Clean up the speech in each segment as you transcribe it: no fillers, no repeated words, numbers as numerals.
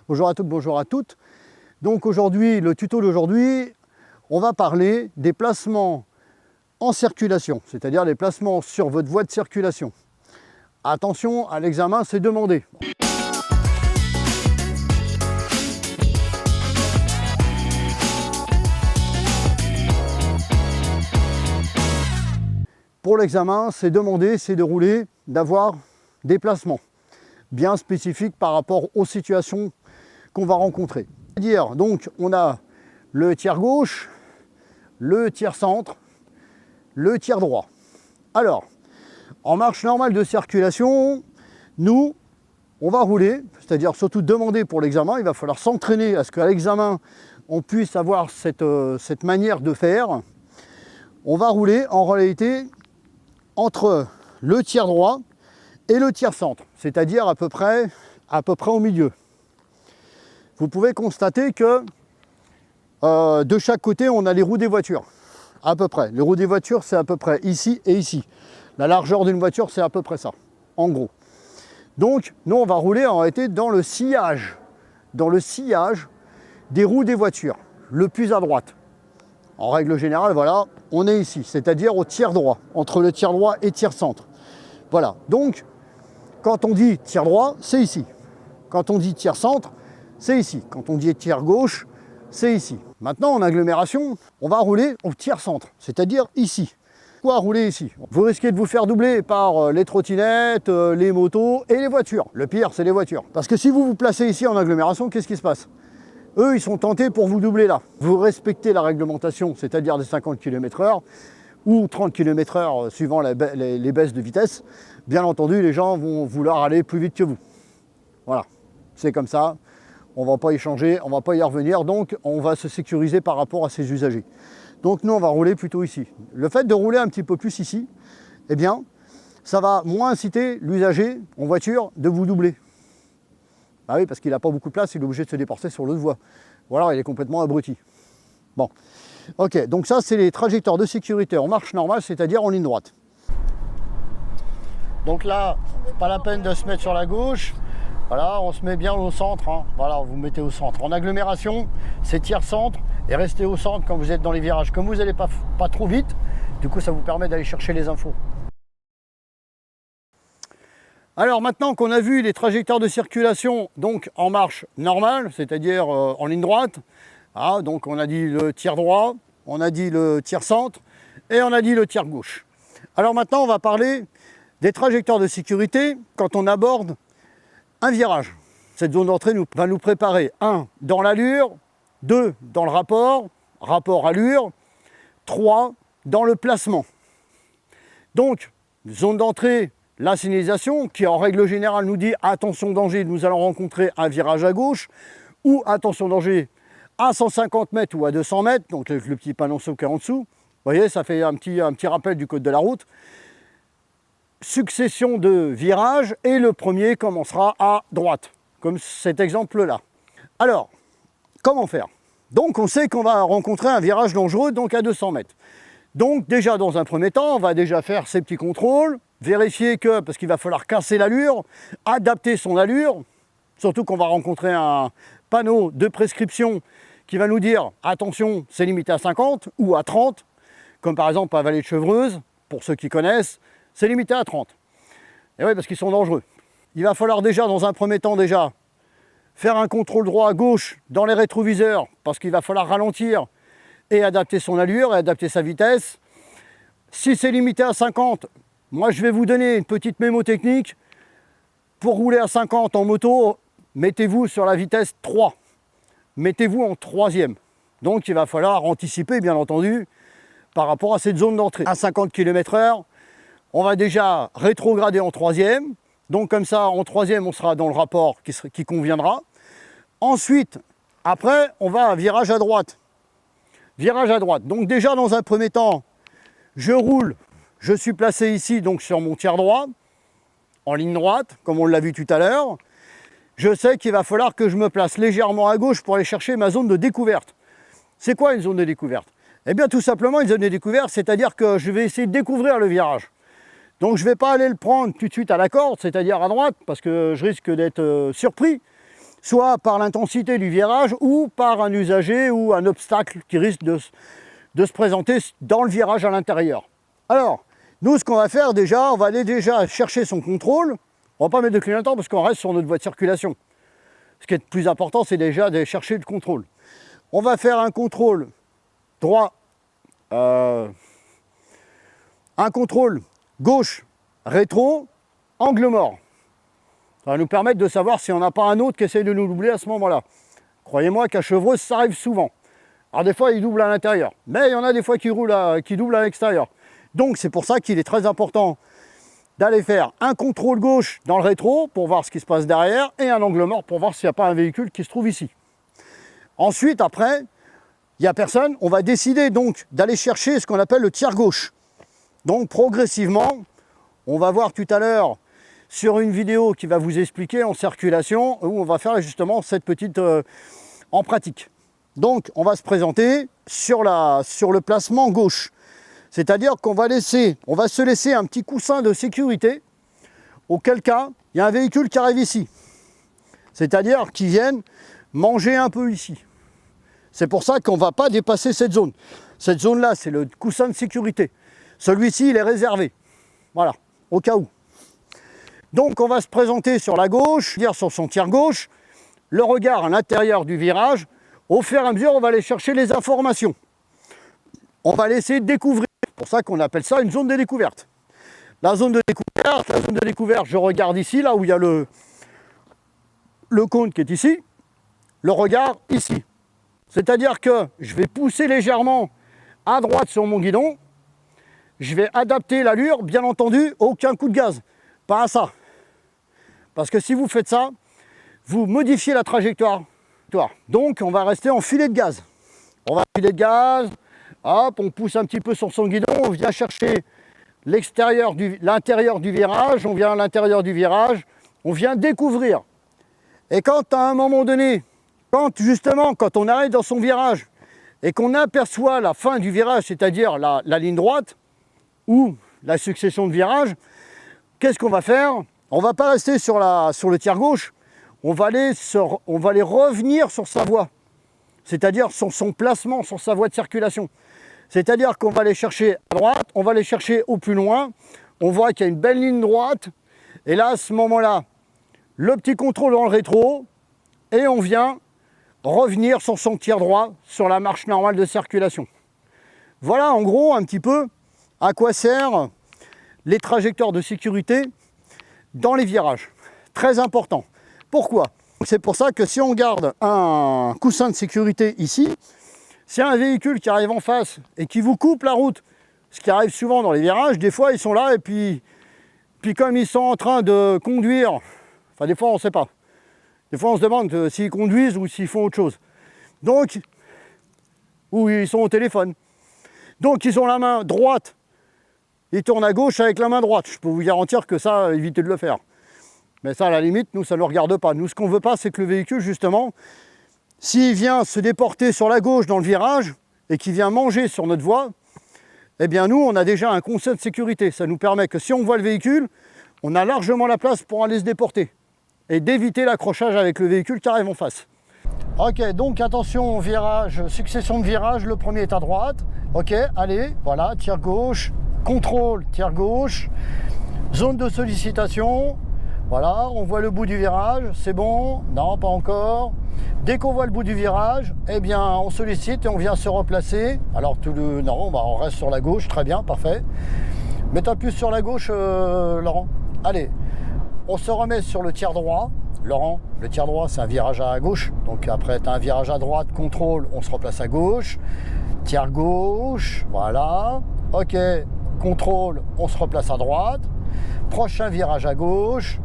Bonjour à tous, bonjour à toutes. Donc aujourd'hui, le tuto d'aujourd'hui, on va parler des placements en circulation, c'est-à-dire les placements sur votre voie de circulation. Attention, à l'examen, c'est demandé. Pour l'examen, c'est demandé, c'est de rouler, d'avoir des placements bien spécifiques par rapport aux situations qu'on va rencontrer. C'est-à-dire, donc, on a le tiers gauche, le tiers centre, le tiers droit. Alors, en marche normale de circulation, nous, on va rouler, c'est-à-dire surtout demander pour l'examen, il va falloir s'entraîner à ce qu'à l'examen, on puisse avoir cette manière de faire. On va rouler en réalité entre le tiers droit et le tiers centre, c'est-à-dire à peu près au milieu. Vous pouvez constater que de chaque côté, on a les roues des voitures, à peu près. Les roues des voitures, c'est à peu près ici et ici. La largeur d'une voiture, c'est à peu près ça, en gros. Donc, nous, on va rouler en réalité dans le sillage des roues des voitures, le plus à droite. En règle générale, voilà, on est ici, c'est-à-dire au tiers droit, entre le tiers droit et tiers centre. Voilà, donc, quand on dit tiers droit, c'est ici. Quand on dit tiers centre, c'est ici. Quand on dit tiers gauche, c'est ici. Maintenant, en agglomération, on va rouler au tiers centre, c'est-à-dire ici. Pourquoi rouler ici? Vous risquez de vous faire doubler par les trottinettes, les motos et les voitures. Le pire, c'est les voitures. Parce que si vous vous placez ici en agglomération, qu'est-ce qui se passe? Eux, ils sont tentés pour vous doubler là. Vous respectez la réglementation, c'est-à-dire des 50 km/h ou 30 km/h suivant les baisses de vitesse. Bien entendu, les gens vont vouloir aller plus vite que vous. Voilà, c'est comme ça. On ne va pas y changer, on ne va pas y revenir, donc on va se sécuriser par rapport à ces usagers. Donc nous, on va rouler plutôt ici. Le fait de rouler un petit peu plus ici, eh bien, ça va moins inciter l'usager en voiture de vous doubler. Ah oui, parce qu'il n'a pas beaucoup de place, il est obligé de se déporter sur l'autre voie. Ou alors il est complètement abruti. Bon, ok, donc ça c'est les trajectoires de sécurité en marche normale, c'est-à-dire en ligne droite. Donc là, pas la peine de se mettre sur la gauche. Voilà, on se met bien au centre. Hein. Voilà, vous mettez au centre. En agglomération, c'est tiers centre et restez au centre quand vous êtes dans les virages. Comme vous n'allez pas trop vite, du coup ça vous permet d'aller chercher les infos. Alors maintenant qu'on a vu les trajectoires de circulation donc en marche normale, c'est-à-dire en ligne droite, hein, donc on a dit le tiers droit, on a dit le tiers centre et on a dit le tiers gauche. Alors maintenant on va parler des trajectoires de sécurité quand on aborde un virage. Cette zone d'entrée va nous préparer 1 dans l'allure, 2 dans le rapport allure, 3 dans le placement. Donc zone d'entrée, la signalisation qui en règle générale nous dit attention danger, nous allons rencontrer un virage à gauche, ou attention danger à 150 mètres ou à 200 mètres, donc le petit panneau qui est en dessous. Vous voyez, ça fait un petit rappel du code de la route. Succession de virages et le premier commencera à droite, comme cet exemple-là. Alors, comment faire? Donc on sait qu'on va rencontrer un virage dangereux, donc à 200 mètres. Donc déjà dans un premier temps, on va déjà faire ces petits contrôles, vérifier que, parce qu'il va falloir casser l'allure, adapter son allure, surtout qu'on va rencontrer un panneau de prescription qui va nous dire attention, c'est limité à 50 ou à 30, comme par exemple à Vallée de Chevreuse, pour ceux qui connaissent, c'est limité à 30. Et oui, parce qu'ils sont dangereux. Il va falloir déjà, dans un premier temps déjà, faire un contrôle droit à gauche dans les rétroviseurs, parce qu'il va falloir ralentir et adapter son allure et adapter sa vitesse. Si c'est limité à 50, moi je vais vous donner une petite mémo technique. Pour rouler à 50 en moto, mettez-vous sur la vitesse 3. Mettez-vous en troisième. Donc il va falloir anticiper, bien entendu, par rapport à cette zone d'entrée. À 50 km/h, on va déjà rétrograder en troisième. Donc comme ça, en troisième, on sera dans le rapport qui conviendra. Ensuite, après, on va à virage à droite. Virage à droite. Donc déjà, dans un premier temps, je roule. Je suis placé ici, donc sur mon tiers droit, en ligne droite, comme on l'a vu tout à l'heure. Je sais qu'il va falloir que je me place légèrement à gauche pour aller chercher ma zone de découverte. C'est quoi une zone de découverte? Eh bien, tout simplement, une zone de découverte, c'est-à-dire que je vais essayer de découvrir le virage. Donc, je ne vais pas aller le prendre tout de suite à la corde, c'est-à-dire à droite, parce que je risque d'être surpris. soit par l'intensité du virage ou par un usager ou un obstacle qui risque de se présenter dans le virage à l'intérieur. Alors, nous, ce qu'on va faire déjà, on va aller déjà chercher son contrôle. On ne va pas mettre de clignotant parce qu'on reste sur notre voie de circulation. Ce qui est le plus important, c'est déjà d'aller chercher le contrôle. On va faire un contrôle droit, un contrôle gauche, rétro, angle mort. Ça va nous permettre de savoir si on n'a pas un autre qui essaye de nous doubler à ce moment-là. Croyez-moi qu'à Chevreuse, ça arrive souvent. Alors des fois, il double à l'intérieur, mais il y en a des fois qui doublent à l'extérieur. Donc c'est pour ça qu'il est très important d'aller faire un contrôle gauche dans le rétro pour voir ce qui se passe derrière et un angle mort pour voir s'il n'y a pas un véhicule qui se trouve ici. Ensuite, après, il n'y a personne. On va décider donc d'aller chercher ce qu'on appelle le tiers gauche. Donc progressivement, on va voir tout à l'heure sur une vidéo qui va vous expliquer en circulation où on va faire justement cette petite en pratique. Donc on va se présenter sur le placement gauche. C'est-à-dire qu'on va se laisser un petit coussin de sécurité, auquel cas, il y a un véhicule qui arrive ici. C'est-à-dire qu'ils viennent manger un peu ici. C'est pour ça qu'on ne va pas dépasser cette zone. Cette zone-là, c'est le coussin de sécurité. Celui-ci, il est réservé. Voilà, au cas où. Donc on va se présenter sur la gauche, dire sur son tiers gauche, le regard à l'intérieur du virage. Au fur et à mesure, on va aller chercher les informations. On va laisser découvrir. C'est pour ça qu'on appelle ça une zone de découverte. La zone de découverte, je regarde ici, là où il y a le cône qui est ici, le regard ici. C'est-à-dire que je vais pousser légèrement à droite sur mon guidon, je vais adapter l'allure, bien entendu, aucun coup de gaz, pas à ça. Parce que si vous faites ça, vous modifiez la trajectoire. Donc on va rester en filet de gaz. On va filer de gaz. Hop, on pousse un petit peu sur son guidon, on vient chercher l'intérieur du virage, on vient à l'intérieur du virage, on vient découvrir. Et quand à un moment donné, quand on arrive dans son virage et qu'on aperçoit la fin du virage, c'est-à-dire la ligne droite ou la succession de virages, qu'est-ce qu'on va faire? On ne va pas rester sur le tiers gauche, on va aller revenir sur sa voie, c'est-à-dire sur son placement, sur sa voie de circulation. C'est-à-dire qu'on va aller chercher à droite, on va aller chercher au plus loin, on voit qu'il y a une belle ligne droite, et là, à ce moment-là, le petit contrôle dans le rétro, et on vient revenir sur son tiers droit, sur la marche normale de circulation. Voilà en gros un petit peu à quoi servent les trajectoires de sécurité dans les virages. Très important. Pourquoi? C'est pour ça que si on garde un coussin de sécurité ici, si un véhicule qui arrive en face et qui vous coupe la route, ce qui arrive souvent dans les virages, des fois ils sont là et puis comme ils sont en train de conduire, enfin des fois on ne sait pas. Des fois on se demande s'ils conduisent ou s'ils font autre chose. Donc, ou ils sont au téléphone. Donc ils ont la main droite, ils tournent à gauche avec la main droite. Je peux vous garantir que ça, évitez de le faire. Mais ça, à la limite, nous, ça ne nous regarde pas. Nous, ce qu'on ne veut pas, c'est que le véhicule, justement, s'il vient se déporter sur la gauche dans le virage et qu'il vient manger sur notre voie, eh bien nous, on a déjà un concept de sécurité. Ça nous permet que si on voit le véhicule, on a largement la place pour aller se déporter et d'éviter l'accrochage avec le véhicule qui arrive en face. Ok, donc attention, virage, succession de virages, le premier est à droite. Ok, allez, voilà, tiers gauche, contrôle, tiers gauche, zone de sollicitation. Voilà, on voit le bout du virage, c'est bon? Non, pas encore. Dès qu'on voit le bout du virage, eh bien, on sollicite et on vient se replacer. Alors, non, bah, on reste sur la gauche, très bien, parfait. Mets-toi plus sur la gauche, Laurent. Allez, on se remet sur le tiers droit. Laurent, le tiers droit, c'est un virage à gauche. Donc après, tu as un virage à droite, contrôle, on se replace à gauche. Tiers gauche, voilà. Ok, contrôle, on se replace à droite. Prochain virage à gauche.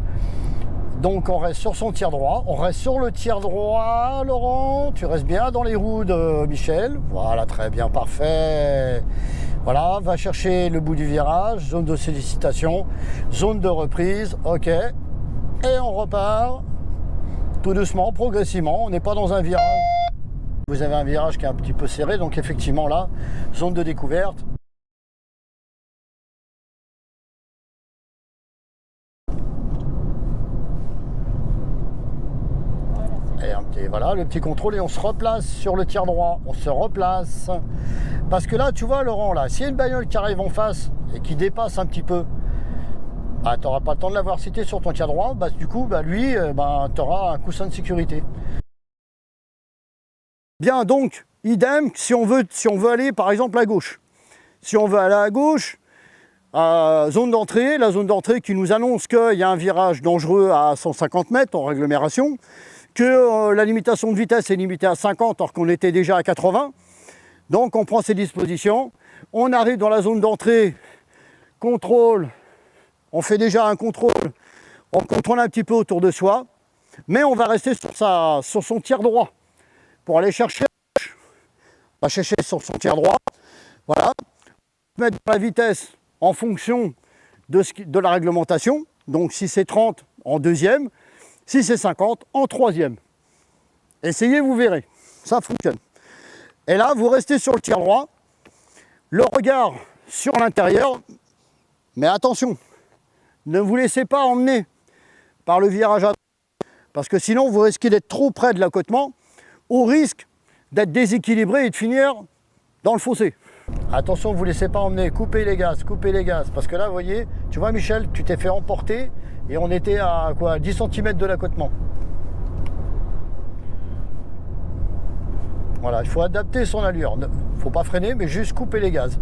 Donc on reste sur son tiers droit, on reste sur le tiers droit, Laurent, tu restes bien dans les roues de Michel. Voilà, très bien, parfait. Voilà, va chercher le bout du virage, zone de sollicitation, zone de reprise, ok. Et on repart tout doucement, progressivement, on n'est pas dans un virage. Vous avez un virage qui est un petit peu serré, donc effectivement là, zone de découverte. Et voilà, le petit contrôle, et on se replace sur le tiers droit. On se replace. Parce que là, tu vois, Laurent, là, s'il y a une bagnole qui arrive en face et qui dépasse un petit peu, bah, tu n'auras pas le temps de l'avoir cité sur ton tiers droit. Bah, du coup, bah, lui, tu auras un coussin de sécurité. Bien, donc, idem, si on veut aller, par exemple, à gauche. Si on veut aller à gauche, zone d'entrée, la zone d'entrée qui nous annonce qu'il y a un virage dangereux à 150 mètres en réglomération, que la limitation de vitesse est limitée à 50 alors qu'on était déjà à 80. Donc on prend ses dispositions, on arrive dans la zone d'entrée, contrôle, on fait déjà un contrôle, on contrôle un petit peu autour de soi, mais on va rester sur son tiers droit pour aller chercher, on va chercher sur son tiers droit, voilà, mettre la vitesse en fonction de la réglementation, donc si c'est 30 en deuxième, si c'est 50 en troisième. Essayez, vous verrez, ça fonctionne. Et là, vous restez sur le tiers droit, le regard sur l'intérieur, mais attention, ne vous laissez pas emmener par le virage à droite, parce que sinon vous risquez d'être trop près de l'accotement, au risque d'être déséquilibré et de finir dans le fossé. Attention, ne vous laissez pas emmener, coupez les gaz, parce que là, vous voyez, tu vois Michel, tu t'es fait emporter et on était à quoi, 10 cm de l'accotement. Voilà, il faut adapter son allure, il ne faut pas freiner, mais juste couper les gaz.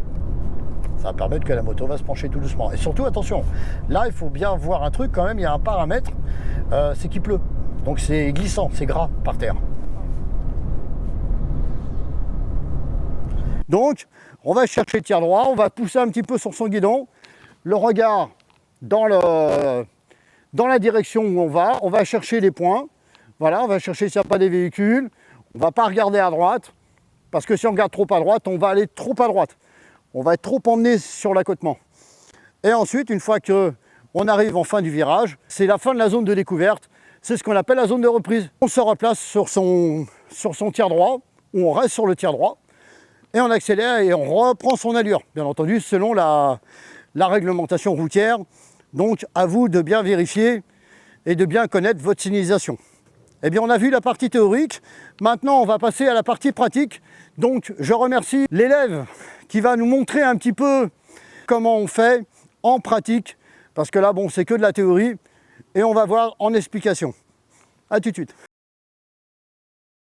Ça va permettre que la moto va se pencher tout doucement. Et surtout, attention, là, il faut bien voir un truc quand même, il y a un paramètre, c'est qu'il pleut. Donc c'est glissant, c'est gras par terre. Donc, on va chercher le tiers droit, on va pousser un petit peu sur son guidon, le regard dans la direction où on va chercher les points. Voilà, on va chercher s'il n'y a pas des véhicules. On ne va pas regarder à droite, parce que si on regarde trop à droite, on va aller trop à droite. On va être trop emmené sur l'accotement. Et ensuite, une fois qu'on arrive en fin du virage, c'est la fin de la zone de découverte. C'est ce qu'on appelle la zone de reprise. On se replace sur son tiers droit, ou on reste sur le tiers droit, et on accélère et on reprend son allure. Bien entendu, selon la réglementation routière. Donc, à vous de bien vérifier et de bien connaître votre signalisation. Eh bien, on a vu la partie théorique. Maintenant, on va passer à la partie pratique. Donc, je remercie l'élève qui va nous montrer un petit peu comment on fait en pratique. Parce que là, bon, c'est que de la théorie. Et on va voir en explication. À tout de suite.